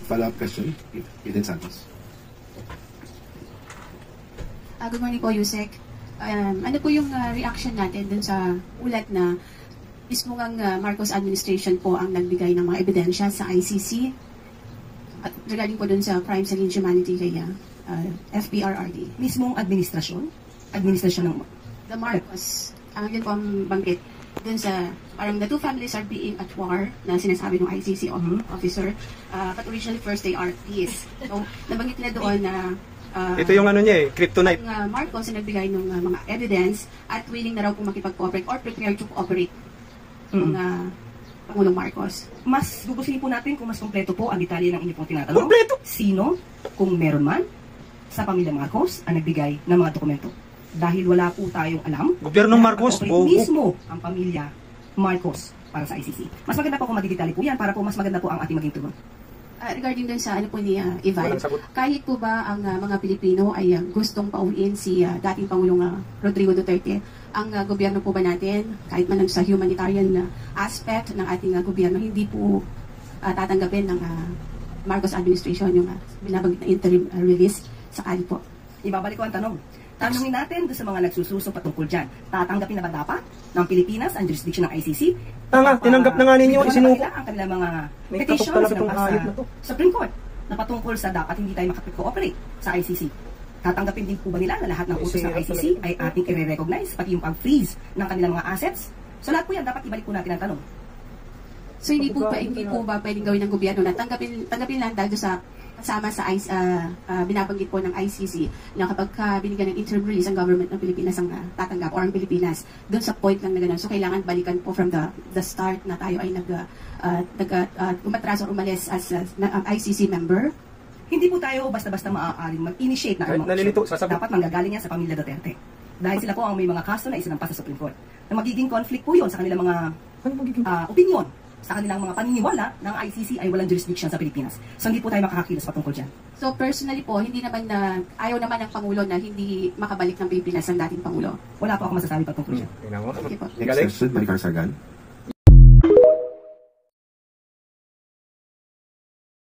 follow-up question, Eden Santos. Good morning po, Yusek. Ano po yung reaction natin dun sa ulat na mismo ang Marcos administration po ang nagbigay ng mga ebidensya sa ICC at regarding po dun sa crimes against humanity kay FPRRD? Mismong administrasyon ng The Marcos, yun po ang banggit dun sa parang the two families are being at war na sinasabi ng ICC officer, but originally first they are peace. So, nabanggit nila doon na ito yung ano niya kryptonite. Marcos na nagbigay ng mga evidence at willing na raw kung makipag-cooperate or prepared to cooperate ng Pangulong Marcos. Mas gugustuhin po natin kung mas kompleto po ang detalye ng inyong pong tinatanong. Kompleto? Sino, kung meron man, sa pamilya Marcos ang nagbigay ng mga dokumento. Dahil wala po tayong alam. Gobyernong Marcos, mismo ang pamilya Marcos para sa ICC. Mas maganda po kung madidetalye po yan para po mas maganda po ang ating maging tugon. Regarding dun sa ano po ni Ivan, kahit po ba ang mga Pilipino ay gustong pauwiin si dating Pangulong Rodrigo Duterte, ang gobyerno po ba natin, kahit man sa humanitarian aspect ng ating gobyerno, hindi po tatanggapin ng Marcos administration yung binabanggit na interim release sakali po? Ibabalik ko ang tanong. Tanungin natin doon sa mga nagsususo patungkol dyan. Tatanggapin na ba dapat ng Pilipinas ang jurisdiction ng ICC? Tinanggap na nga ninyo, isinuko. Ang kanilang mga petitions sa Supreme Court na patungkol sa dapat hindi tayo makapag-cooperate sa ICC. Tatanggapin din po ba nila na lahat ng utos ng ICC ay ating i-recognize, pati yung pag-freeze ng kanilang mga assets? So lahat po yan, dapat ibalik po natin ang tanong. So hindi po ba pwedeng gawin ng gobyerno na tanggapin lang dahil sa kasama sa binabanggit po ng ICC na kapag binigyan ng interim release ang government ng Pilipinas ang tatanggap or ang Pilipinas doon sa point lang na gano'n. So kailangan balikan po from the start na tayo ay umatras or umalis as ICC member. Hindi po tayo basta-basta maaaring mag-initiate na dapat manggagaling yan sa pamilya Duterte. Dahil sila po ang may mga kaso na isinampas sa Supreme Court. Na magiging conflict po yun sa kanilang mga opinion, sa kanilang mga paniniwala ng ICC ay walang jurisdiction sa Pilipinas. So hindi po tayo makakakilos patungkol dyan. So personally po, hindi naman ayaw naman ng Pangulo na hindi makabalik ng Pilipinas ang dating Pangulo? Wala po ako masasabi patungkol dyan. Next question, Maricar Sargan.